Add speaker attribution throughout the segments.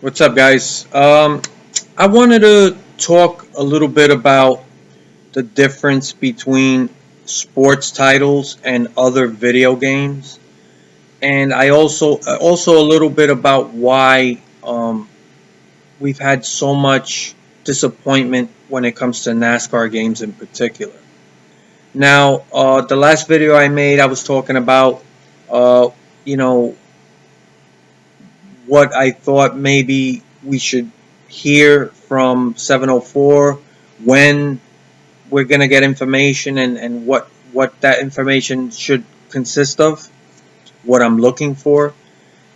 Speaker 1: What's up, guys? I wanted to talk a little bit about the difference between sports titles and other video games, and I also a little bit about why we've had so much disappointment when it comes to NASCAR games in particular. Now, the last video I made, I was talking about, uh, you know, what I thought maybe we should hear from 704, when we're going to get information, and what that information should consist of, what I'm looking for.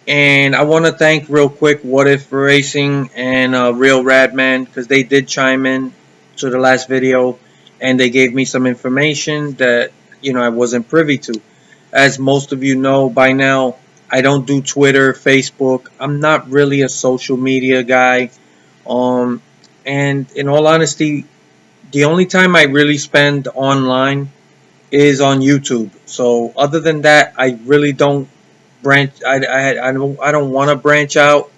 Speaker 1: And I want to thank real quick What If Racing and Real Radman, because they did chime in to the last video and they gave me some information that I wasn't privy to. As most of you know by now, I don't do Twitter, Facebook. I'm not really a social media guy. Um, and in all honesty, the only time I really spend online is on YouTube. So other than that, I really don't branch. I don't want to branch out.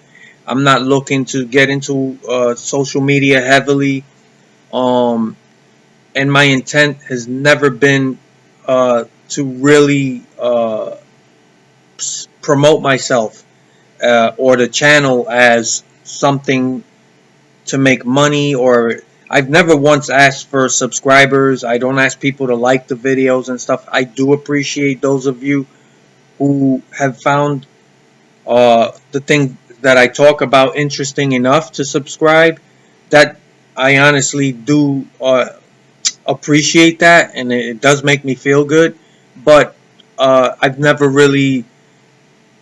Speaker 1: I'm not looking to get into social media heavily. Um, and my intent has never been to really promote myself or the channel as something to make money, or I've never once asked for subscribers. I don't ask people to like the videos and stuff. I do appreciate those of you who have found the thing that I talk about interesting enough to subscribe. That I honestly do appreciate that, and it does make me feel good. But I've never really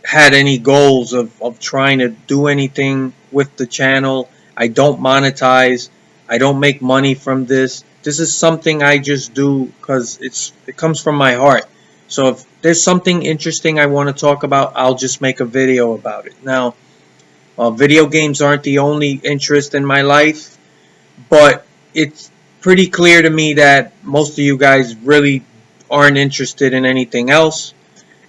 Speaker 1: had any goals of trying to do anything with the channel. I don't monetize. I don't make money from this. This is something I just do because it comes from my heart. So if there's something interesting I want to talk about, I'll just make a video about it. Now, video games aren't the only interest in my life, but it's pretty clear to me that most of you guys really aren't interested in anything else.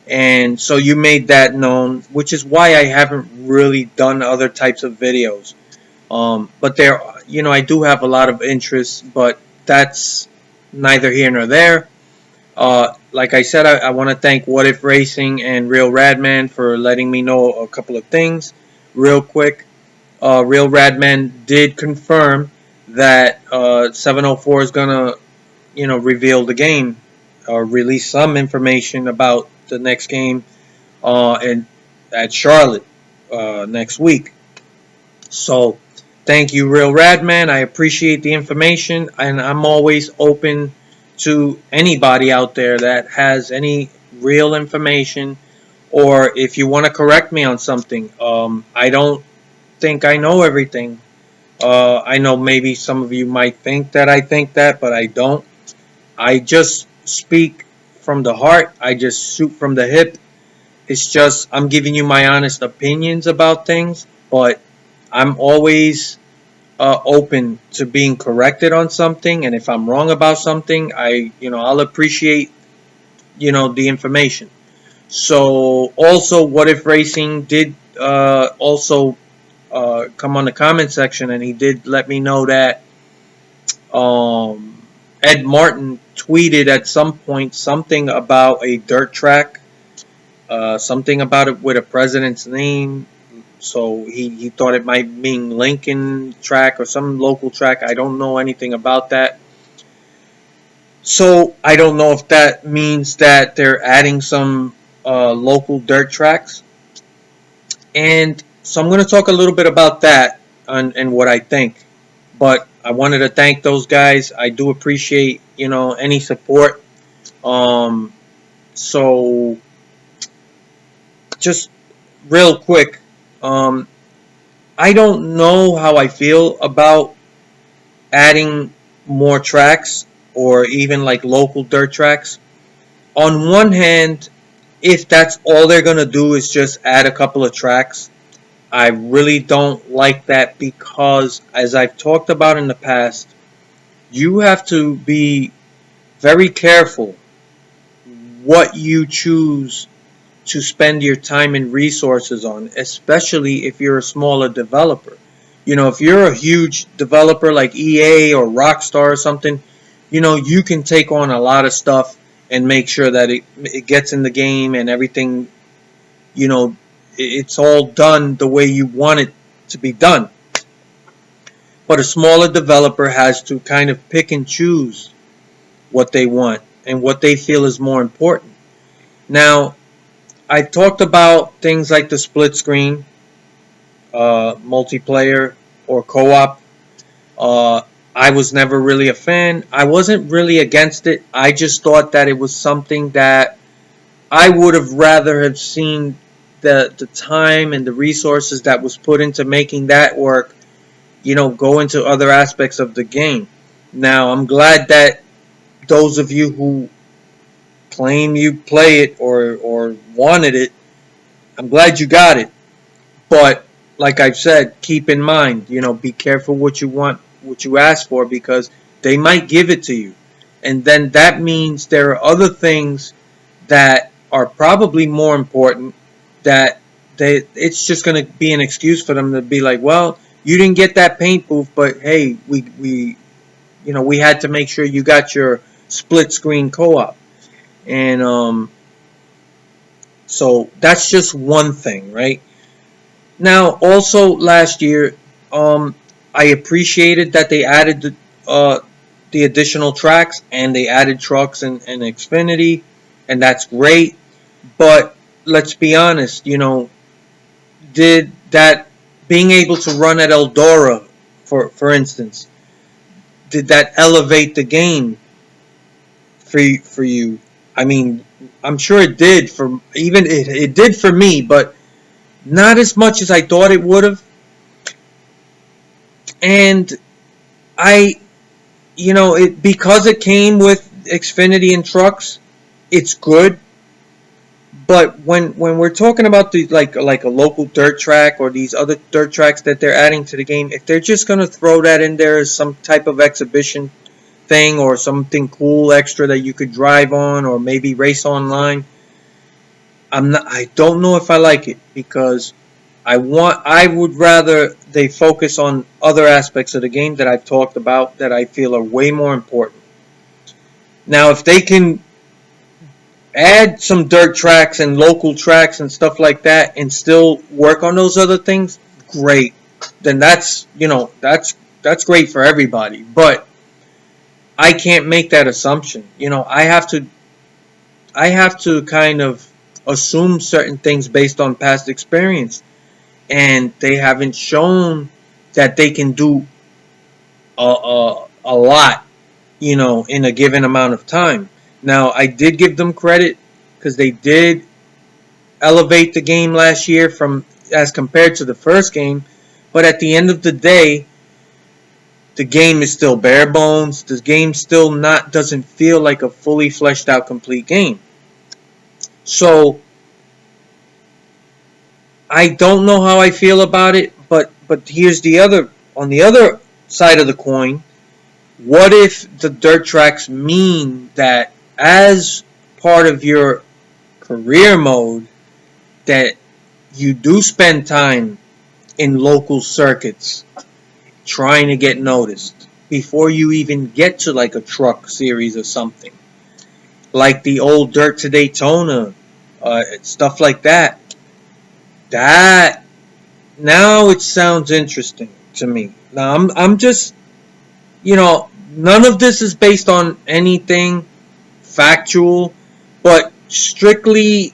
Speaker 1: And so you made that known, which is why I haven't really done other types of videos. But I do have a lot of interests, but that's neither here nor there. Like I said, I want to thank What If Racing and Real Radman for letting me know a couple of things real quick. Real Radman did confirm that 704 is gonna, reveal the game or release some information about the next game and at Charlotte next week. So thank you, Real Radman. I appreciate the information, and I'm always open to anybody out there that has any real information, or if you want to correct me on something. I don't think I know everything. I know maybe some of you might think that I think that, but I don't. I just speak from the heart. I just shoot from the hip. It's just I'm giving you my honest opinions about things, but I'm always open to being corrected on something. And if I'm wrong about something, I'll appreciate the information. So also, What If Racing did also come on the comment section, and he did let me know that um, Ed Martin tweeted at some point something about a dirt track, something about it with a president's name. So he thought it might mean Lincoln track or some local track. I don't know anything about that. So I don't know if that means that they're adding some local dirt tracks. And so I'm going to talk a little bit about that and what I think. But I wanted to thank those guys. I do appreciate, any support. Um, so just real quick, um, I don't know how I feel about adding more tracks or even like local dirt tracks. On one hand, if that's all they're going to do is just add a couple of tracks, I really don't like that because, as I've talked about in the past, you have to be very careful what you choose to spend your time and resources on, especially if you're a smaller developer. If you're a huge developer like EA or Rockstar or something, you can take on a lot of stuff and make sure that it gets in the game and everything, it's all done the way you want it to be done. But a smaller developer has to kind of pick and choose what they want and what they feel is more important. Now, I talked about things like the split screen, multiplayer, or co-op. Uh, I was never really a fan. I wasn't really against it. I just thought that it was something that I would have rather have seen the time and the resources that was put into making that work, go into other aspects of the game. Now, I'm glad that those of you who claim you play it or wanted it, I'm glad you got it. But like I've said, keep in mind, be careful what you want, what you ask for, because they might give it to you. And then that means there are other things that are probably more important that it's just going to be an excuse for them to be like, well, you didn't get that paint booth, but hey, we had to make sure you got your split screen co-op. And so that's just one thing, right? Now, also last year, I appreciated that they added the additional tracks and they added trucks and Xfinity, and that's great. But let's be honest, did that being able to run at Eldora, for instance, did that elevate the game for you? I mean, I'm sure it did it did for me, but not as much as I thought it would have. And I, it because it came with Xfinity and trucks, it's good. But when we're talking about the like a local dirt track or these other dirt tracks that they're adding to the game, if they're just gonna throw that in there as some type of exhibition thing or something cool extra that you could drive on or maybe race online, I don't know if I like it, because I would rather they focus on other aspects of the game that I've talked about that I feel are way more important. Now, if they can add some dirt tracks and local tracks and stuff like that and still work on those other things, great. Then that's great for everybody. But I can't make that assumption. I have to kind of assume certain things based on past experience, and they haven't shown that they can do a lot, in a given amount of time. Now, I did give them credit because they did elevate the game last year from as compared to the first game, but at the end of the day, the game is still bare bones. The game still not doesn't feel like a fully fleshed out complete game. So I don't know how I feel about it, but here's the other on the other side of the coin. What if the dirt tracks mean that as part of your career mode that you do spend time in local circuits trying to get noticed before you even get to like a truck series or something, like the old Dirt to Daytona, stuff like that. That now it sounds interesting to me. Now I'm just none of this is based on anything factual, but strictly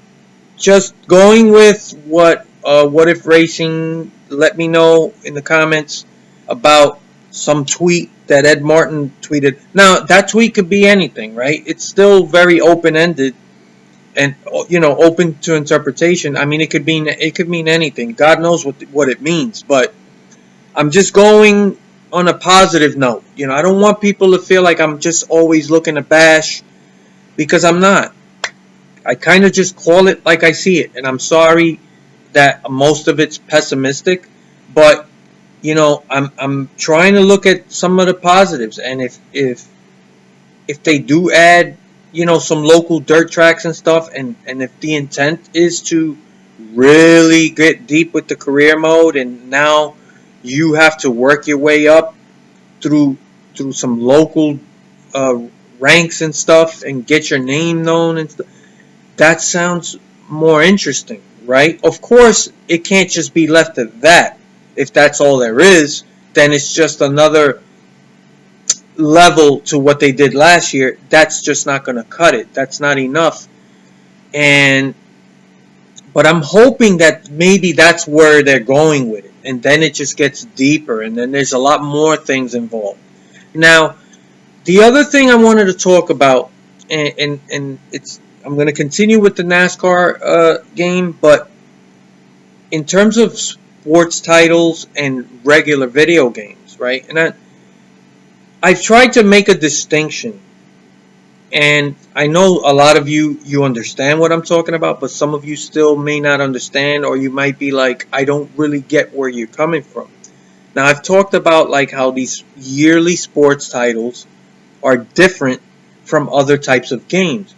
Speaker 1: just going with what if racing let me know in the comments about some tweet that Ed Martin tweeted. Now that tweet could be anything, right? It's still very open ended and open to interpretation. I mean, it could mean anything. God knows what it means, but I'm just going on a positive note. I don't want people to feel like I'm just always looking to bash, because I'm not. I kind of just call it like I see it, and I'm sorry that most of it's pessimistic, but I'm trying to look at some of the positives, and if they do add some local dirt tracks and stuff, and if the intent is to really get deep with the career mode, and now you have to work your way up through some local uh, ranks and stuff and get your name known and stuff, that sounds more interesting, right? Of course, it can't just be left at that. If that's all there is, then it's just another level to what they did last year. That's just not going to cut it. That's not enough. And but I'm hoping that maybe that's where they're going with it, and then it just gets deeper, and then there's a lot more things involved. Now, the other thing I wanted to talk about, and it's I'm going to continue with the NASCAR game, but in terms of sports titles and regular video games, right? And I've tried to make a distinction, and I know a lot of you understand what I'm talking about, but some of you still may not understand, or you might be like, I don't really get where you're coming from. Now, I've talked about like how these yearly sports titles are different from other types of games.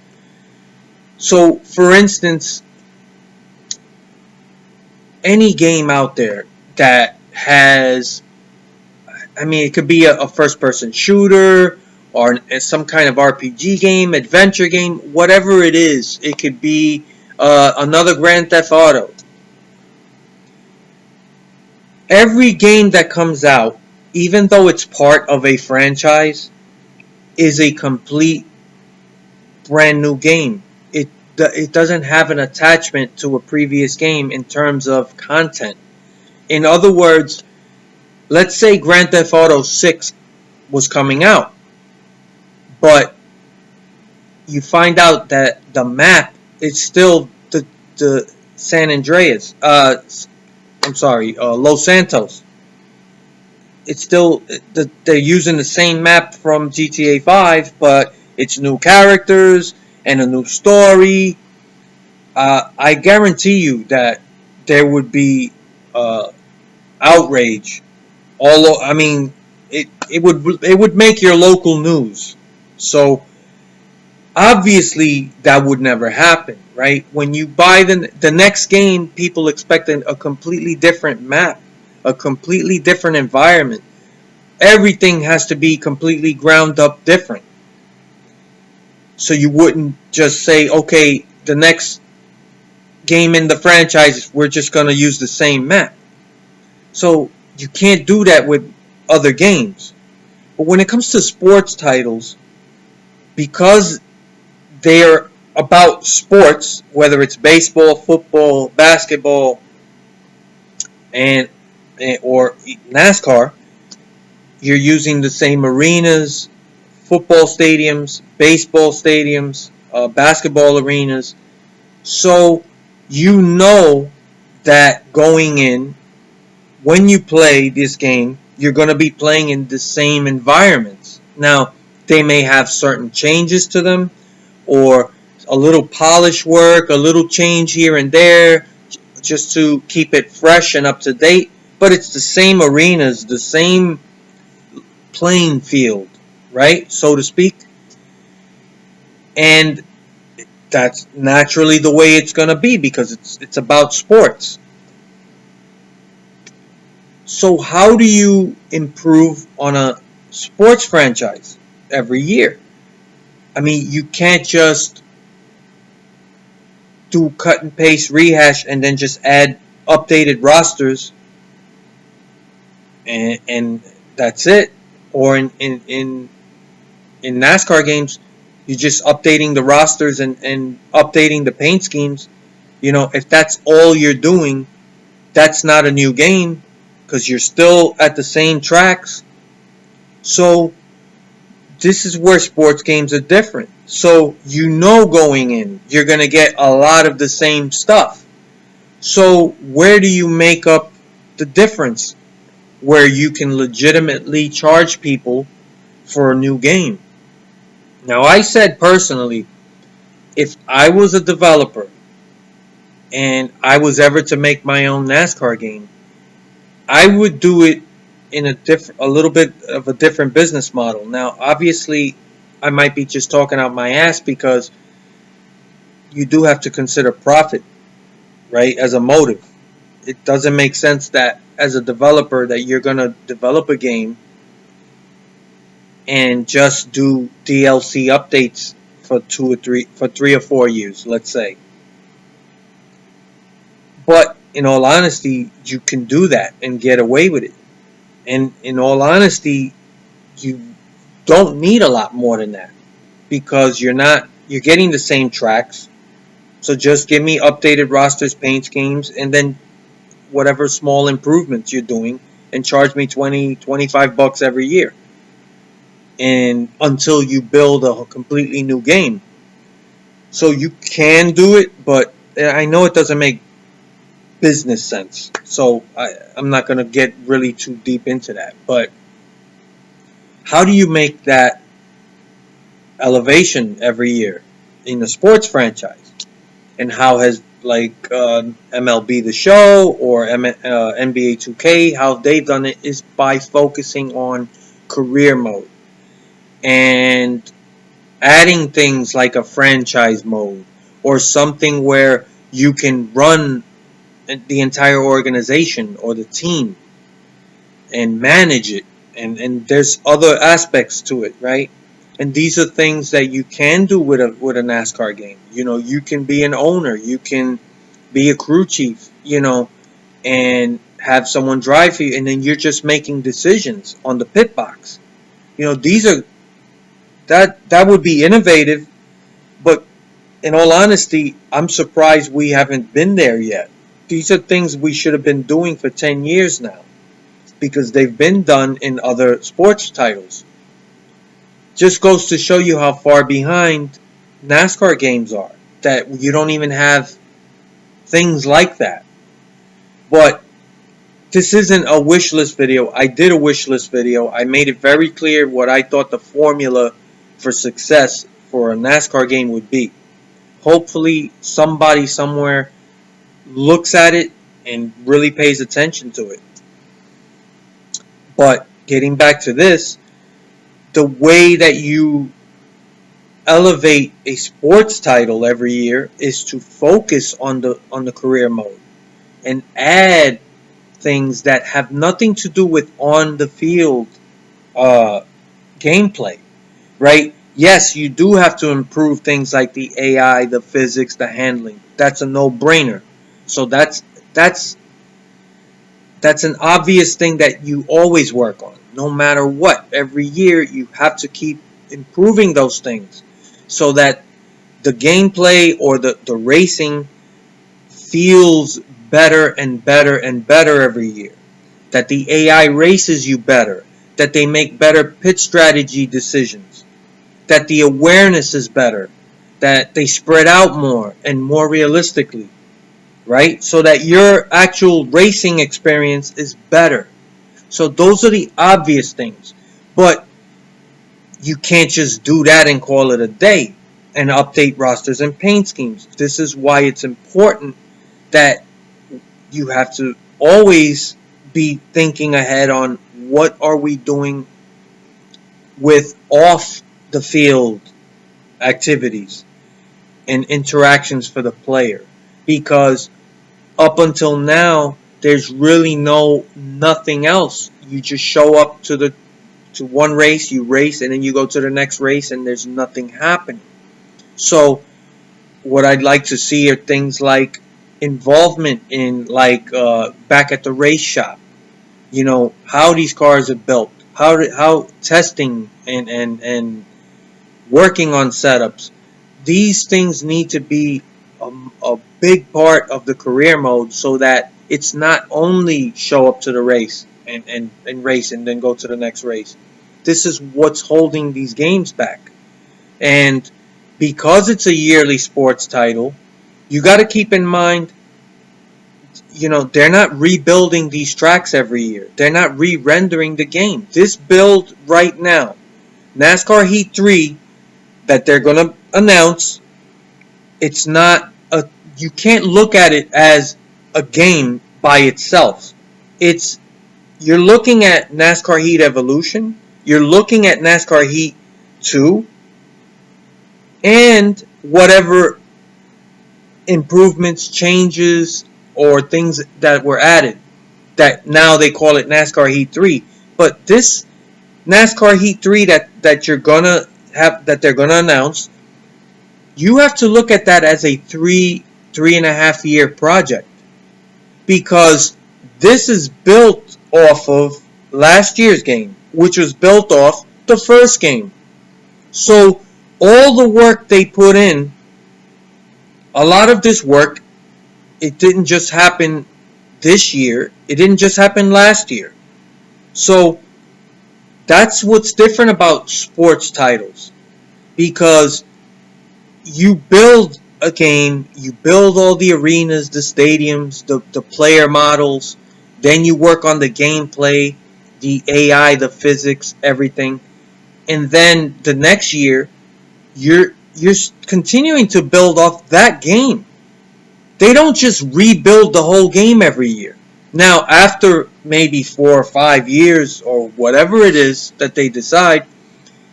Speaker 1: So, for instance, any game out there that has, I mean, it could be a first-person shooter or some kind of RPG game, adventure game, whatever it is. It could be another Grand Theft Auto. Every game that comes out, even though it's part of a franchise, is a complete brand new game. It doesn't have an attachment to a previous game in terms of content. In other words, let's say Grand Theft Auto 6 was coming out, but you find out that the map is still the San Andreas. I'm sorry, Los Santos. It's still they're using the same map from GTA 5, but it's new characters and a new story. I guarantee you that there would be outrage. I mean, it would make your local news. So obviously that would never happen, right? When you buy the next game, people expect a completely different map, a completely different environment. Everything has to be completely ground up different. So you wouldn't just say, okay, the next game in the franchise, we're just going to use the same map. So you can't do that with other games. But when it comes to sports titles, because they're about sports, whether it's baseball, football, basketball, and or NASCAR, you're using the same arenas, football stadiums, baseball stadiums, basketball arenas. So you know that going in, when you play this game, you're going to be playing in the same environments. Now, they may have certain changes to them, or a little polish work, a little change here and there, just to keep it fresh and up to date. But it's the same arenas, the same playing field, right, so to speak. And that's naturally the way it's going to be because it's about sports. So how do you improve on a sports franchise every year? I mean, you can't just do cut and paste rehash and then just add updated rosters and that's it. Or in NASCAR games, you're just updating the rosters and updating the paint schemes. If that's all you're doing, that's not a new game because you're still at the same tracks. So this is where sports games are different. So going in, you're going to get a lot of the same stuff. So where do you make up the difference where you can legitimately charge people for a new game? Now, I said personally, if I was a developer and I was ever to make my own NASCAR game, I would do it in a little bit of a different business model. Now, obviously, I might be just talking out my ass, because you do have to consider profit, right, as a motive. It doesn't make sense that as a developer that you're going to develop a game and just do DLC updates for 3 or 4 years, let's say. But in all honesty, you can do that and get away with it. And in all honesty, you don't need a lot more than that, because you're getting the same tracks. So just give me updated rosters, paint schemes, and then whatever small improvements you're doing, and charge me 20-25 bucks every year, and until you build a completely new game. So you can do it, but I know it doesn't make business sense. So I'm not going to get really too deep into that. But how do you make that elevation every year in the sports franchise? And how has, like, MLB The Show or NBA 2K, how they've done it is by focusing on career mode and adding things like a franchise mode, or something where you can run the entire organization or the team and manage it, and there's other aspects to it, right? And these are things that you can do with a NASCAR game. You can be an owner, you can be a crew chief, and have someone drive for you, and then you're just making decisions on the pit box. These are that would be innovative, but in all honesty, I'm surprised we haven't been there yet. These are things we should have been doing for 10 years now, because they've been done in other sports titles. Just goes to show you how far behind NASCAR games are, that you don't even have things like that. But this isn't a wish list video. I did a wish list video. I made it very clear what I thought the formula for success for a NASCAR game would be. Hopefully somebody somewhere looks at it and really pays attention to it. But getting back to this, the way that you elevate a sports title every year is to focus on the career mode and add things that have nothing to do with on the field gameplay, right? Yes, you do have to improve things like the AI, the physics, the handling. That's a no-brainer. So that's an obvious thing that you always work on, no matter what. Every year you have to keep improving those things, so that the gameplay or the racing feels better and better and better every year. That the AI races you better. That they make better pit strategy decisions. That the awareness is better. That they spread out more and more realistically. Right? So that your actual racing experience is better. So those are the obvious things. But you can't just do that and call it a day and update rosters and paint schemes. This is why it's important that you have to always be thinking ahead on what are we doing with off the field activities and interactions for the player. Because up until now, there's really nothing else. You just show up to one race, you race, and then you go to the next race, and there's nothing happening. So what I'd like to see are things like involvement in, like, back at the race shop. How these cars are built, how testing and working on setups. These things need to be a big part of the career mode, so that it's not only show up to the race and race and then go to the next race. This is what's holding these games back. And because it's a yearly sports title, you got to keep in mind, they're not rebuilding these tracks every year. They're not re-rendering the game. This build right now, NASCAR Heat 3, that they're going to announce, it's not you can't look at it as a game by itself. You're looking at NASCAR Heat Evolution, you're looking at NASCAR Heat 2, and whatever improvements, changes, or things that were added. That now they call it NASCAR Heat 3. But this NASCAR Heat 3 that you're gonna have, that they're gonna announce, you have to look at that as a 3.5 year project, because this is built off of last year's game, which was built off the first game. So all the work they put in, a lot of this work, it didn't just happen this year. It didn't just happen last year. So that's what's different about sports titles, because you build a game, you build all the arenas, the stadiums, the player models, then you work on the gameplay, the AI, the physics, everything. And then the next year, you're continuing to build off that game. They don't just rebuild the whole game every year. Now, after maybe 4 or 5 years or whatever it is that they decide,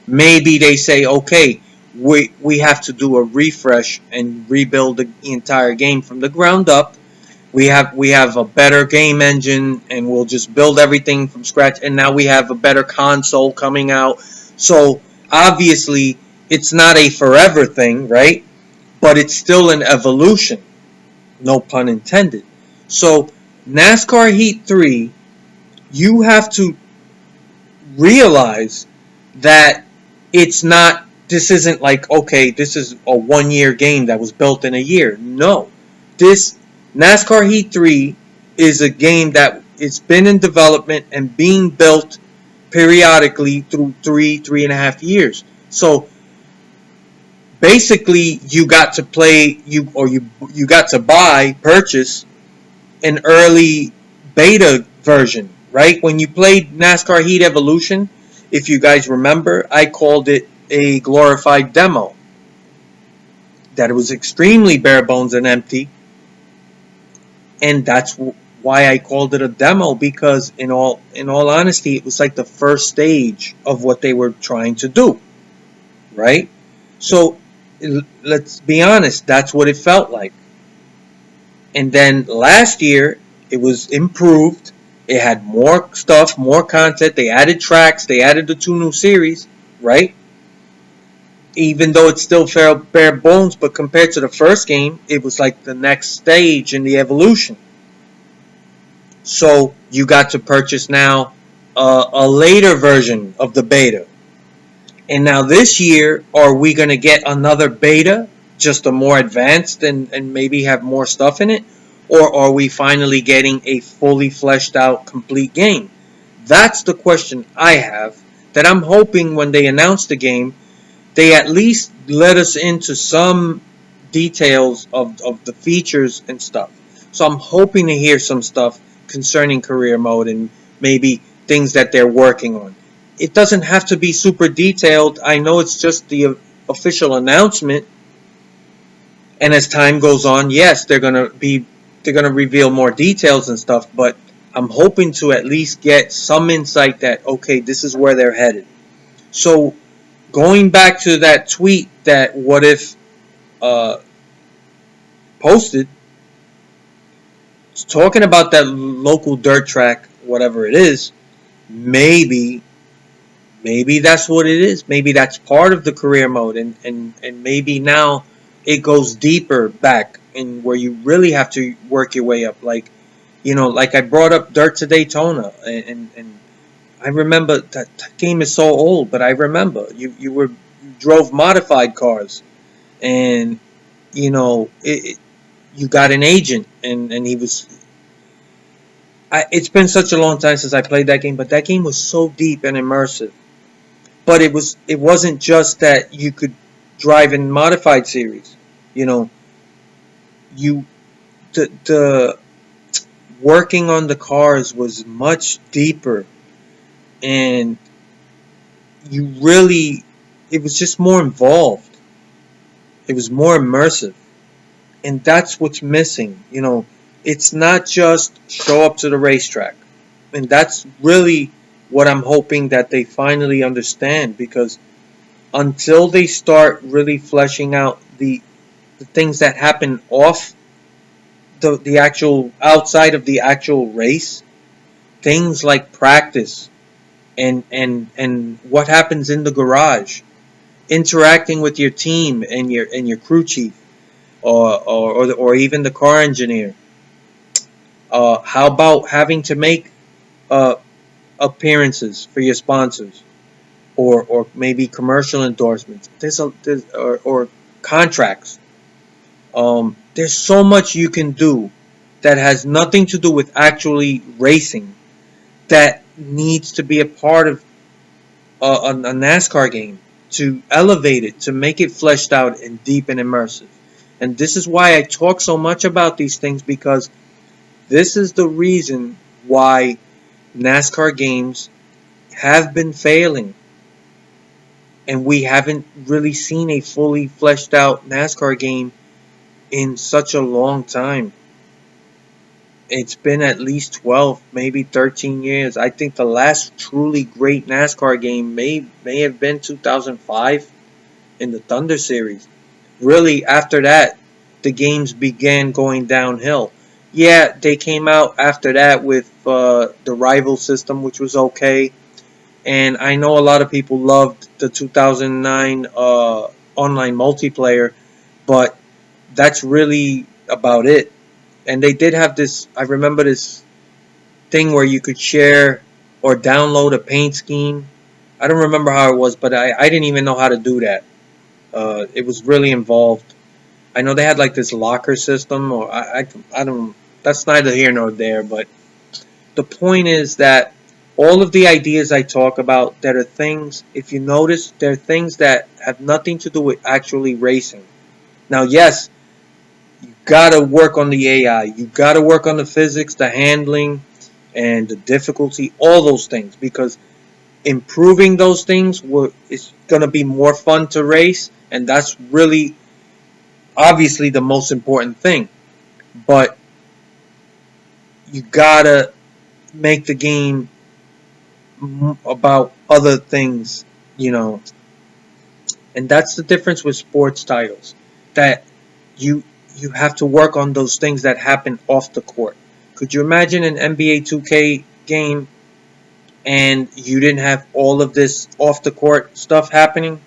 Speaker 1: maybe they say, okay, we have to do a refresh and rebuild the entire game from the ground up. We have a better game engine, and we'll just build everything from scratch. And now we have a better console coming out. So obviously, it's not a forever thing, right? But it's still an evolution, no pun intended. So NASCAR Heat 3, you have to realize that it's not, this isn't like, okay, this is a 1 year game that was built in a year. No. This NASCAR Heat 3 is a game that it's been in development and being built periodically through 3.5 years. So basically you got to play, you got to purchase an early beta version, right? When you played NASCAR Heat Evolution, if you guys remember, I called it a glorified demo. That it was extremely bare bones and empty, and that's why I called it a demo, because in all honesty, it was like the first stage of what they were trying to do, right? So let's be honest, that's what it felt like. And then last year, it was improved. It had more stuff, more content. They added tracks. They added the 2 new series, right? Even though it's still bare bones, but compared to the first game, it was like the next stage in the evolution. So you got to purchase now a later version of the beta. And now this year, are we going to get another beta, just a more advanced and maybe have more stuff in it? Or are we finally getting a fully fleshed out, complete game? That's the question I have, that I'm hoping when they announce the game, they at least let us into some details of the features and stuff. So I'm hoping to hear some stuff concerning career mode and maybe things that they're working on. It doesn't have to be super detailed. I know it's just the official announcement, and as time goes on, yes, they're gonna reveal more details and stuff. But I'm hoping to at least get some insight that, okay, this is where they're headed. So going back to that tweet that What If uh, posted, talking about that local dirt track, whatever it is, maybe that's what it is. Maybe that's part of the career mode, and maybe now it goes deeper back in where you really have to work your way up. Like, like I brought up Dirt to Daytona, and I remember that game is so old, but I remember you drove modified cars, and you got an agent, and he was. It's been such a long time since I played that game, but that game was so deep and immersive. But it wasn't just that you could drive in modified series. You know, you the working on the cars was much deeper, and you really, it was just more involved. It was more immersive, and that's what's missing. It's not just show up to the racetrack, and that's really what I'm hoping that they finally understand, because until they start really fleshing out the things that happen off the actual outside of the actual race, things like practice and what happens in the garage, interacting with your team and your crew chief or even the car engineer. How about having to make uh, appearances for your sponsors or maybe commercial endorsements? Or contracts. There's so much you can do that has nothing to do with actually racing that needs to be a part of a NASCAR game to elevate it, to make it fleshed out and deep and immersive. And this is why I talk so much about these things, because this is the reason why NASCAR games have been failing and we haven't really seen a fully fleshed out NASCAR game in such a long time. It's been at least 12, maybe 13 years. I think the last truly great NASCAR game may have been 2005 in the Thunder Series. Really, after that, the games began going downhill. Yeah, they came out after that with the rival system, which was okay. And I know a lot of people loved the 2009 online multiplayer, but that's really about it. And they did have this, I remember this thing where you could share or download a paint scheme. I don't remember how it was, but I didn't even know how to do that. It was really involved. I know they had like this locker system, or I don't. That's neither here nor there. But the point is that all of the ideas I talk about that are things, if you notice, they're things that have nothing to do with actually racing. Now, yes, you gotta work on the AI. You gotta work on the physics, the handling, and the difficulty, all those things, because improving those things is gonna be more fun to race, and that's really obviously the most important thing. But you gotta make the game about other things, you know. And that's the difference with sports titles. That you you have to work on those things that happen off the court. Could you imagine an NBA 2K game and you didn't have all of this off the court stuff happening?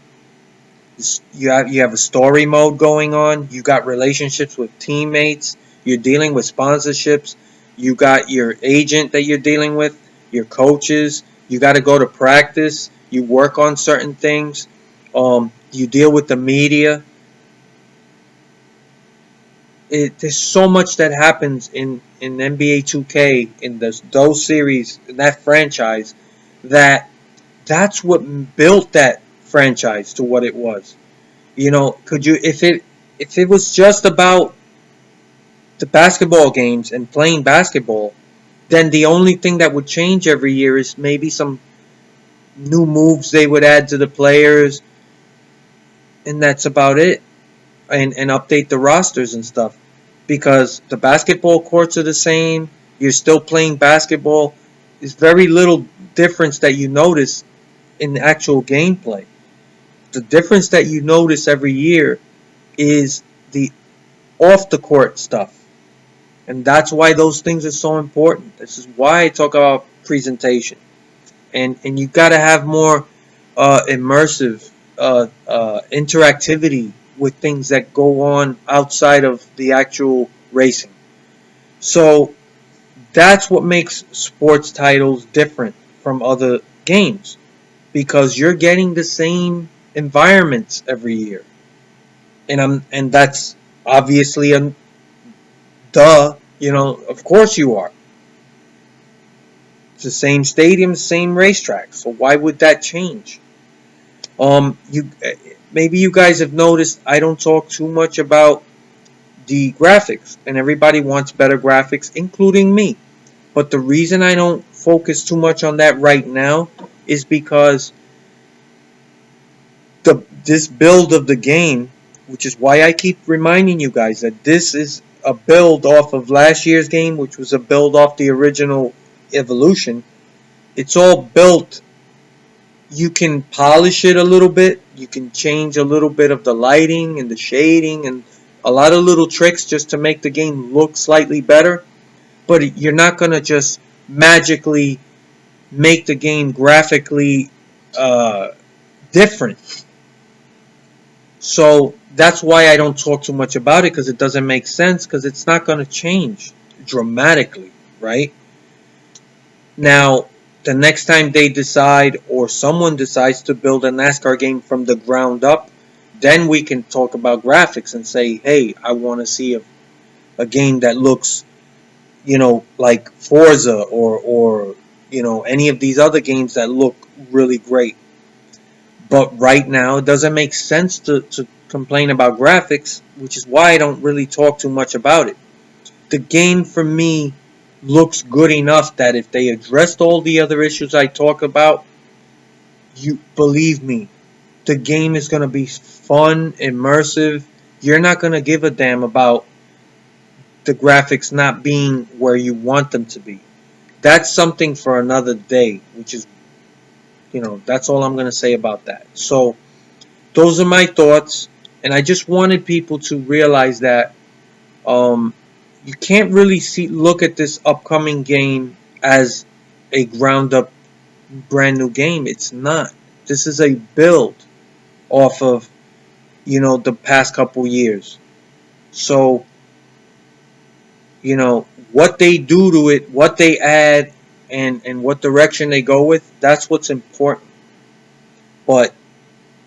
Speaker 1: You have a story mode going on. You got relationships with teammates. You're dealing with sponsorships. You got your agent that you're dealing with. Your coaches. You got to go to practice. You work on certain things. You deal with the media. There's so much that happens in NBA 2K in those series in that franchise that's what built that franchise to what it was. Could you if it was just about the basketball games and playing basketball, then the only thing that would change every year is maybe some new moves they would add to the players, and that's about it. And update the rosters and stuff. Because the basketball courts are the same, you're still playing basketball. There's very little difference that you notice in the actual gameplay. The difference that you notice every year is the off the court stuff. And that's why those things are so important. This is why I talk about presentation. And you got to have more immersive interactivity with things that go on outside of the actual racing. So that's what makes sports titles different from other games, because you're getting the same environments every year, and that's obviously a duh. Of course you are. It's the same stadium, same racetrack. So why would that change? You maybe you guys have noticed I don't talk too much about the graphics, and everybody wants better graphics, including me. But the reason I don't focus too much on that right now is because this build of the game, which is why I keep reminding you guys that this is a build off of last year's game, which was a build off the original Evolution. It's all built You can polish it a little bit. You can change a little bit of the lighting and the shading and a lot of little tricks just to make the game look slightly better. But you're not going to just magically make the game graphically uh, different. So that's why I don't talk too much about it, because it doesn't make sense, because it's not going to change dramatically, right? Now, the next time they decide or someone decides to build a NASCAR game from the ground up, then we can talk about graphics and say, hey, I want to see a game that looks, like Forza or any of these other games that look really great. But right now, it doesn't make sense to complain about graphics, which is why I don't really talk too much about it. The game for me looks good enough that if they addressed all the other issues I talk about, you believe me, the game is going to be fun, immersive. You're not going to give a damn about the graphics not being where you want them to be. That's something for another day, which is, that's all I'm going to say about that. So, those are my thoughts, and I just wanted people to realize that um, you can't really look at this upcoming game as a ground up brand new game. It's not. This is a build off of the past couple years. So what they do to it, what they add, and what direction they go with. That's what's important. But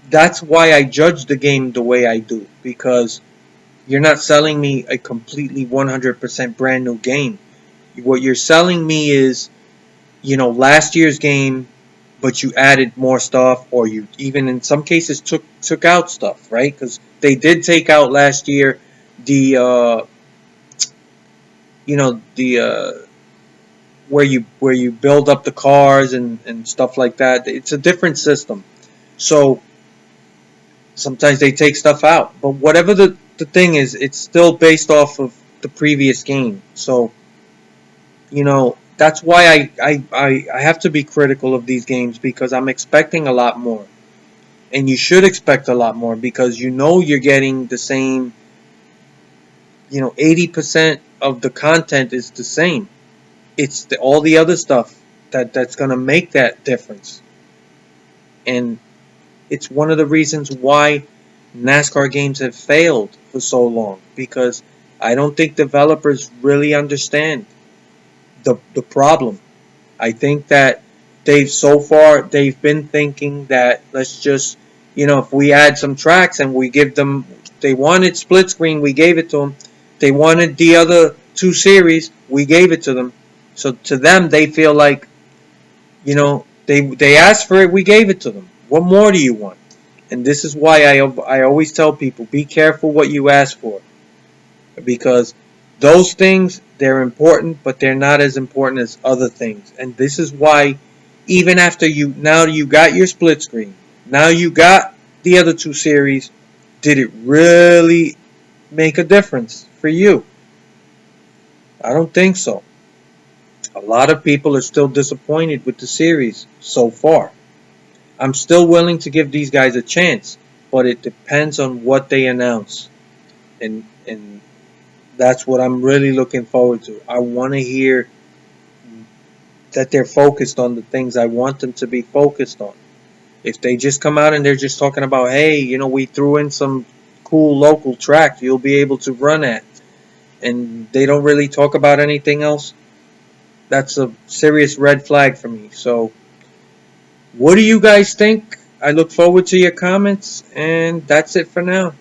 Speaker 1: that's why I judge the game the way I do, because you're not selling me a completely 100% brand new game. What you're selling me is, last year's game, but you added more stuff, or you even in some cases took out stuff, right? Because they did take out last year the the where you build up the cars and stuff like that. It's a different system, so sometimes they take stuff out. But whatever the thing is, it's still based off of the previous game. So that's why I have to be critical of these games, because I'm expecting a lot more. And you should expect a lot more, because you're getting the same, 80% of the content is the same. It's all the other stuff that's going to make that difference. And it's one of the reasons why NASCAR games have failed for so long, because I don't think developers really understand the problem. I think that they've been thinking that, let's just, if we add some tracks and we give them, they wanted split screen, we gave it to them. They wanted the other two series, we gave it to them. So to them, they feel like, they asked for it, we gave it to them. What more do you want? And this is why I always tell people, be careful what you ask for, because those things, they're important, but they're not as important as other things. And this is why, even after you got your split screen, now you got the other two series, did it really make a difference for you? I don't think so. A lot of people are still disappointed with the series so far. I'm still willing to give these guys a chance, but it depends on what they announce. And that's what I'm really looking forward to. I want to hear that they're focused on the things I want them to be focused on. If they just come out and they're just talking about, hey, we threw in some cool local track you'll be able to run at, and they don't really talk about anything else, that's a serious red flag for me. So, what do you guys think? I look forward to your comments, and that's it for now.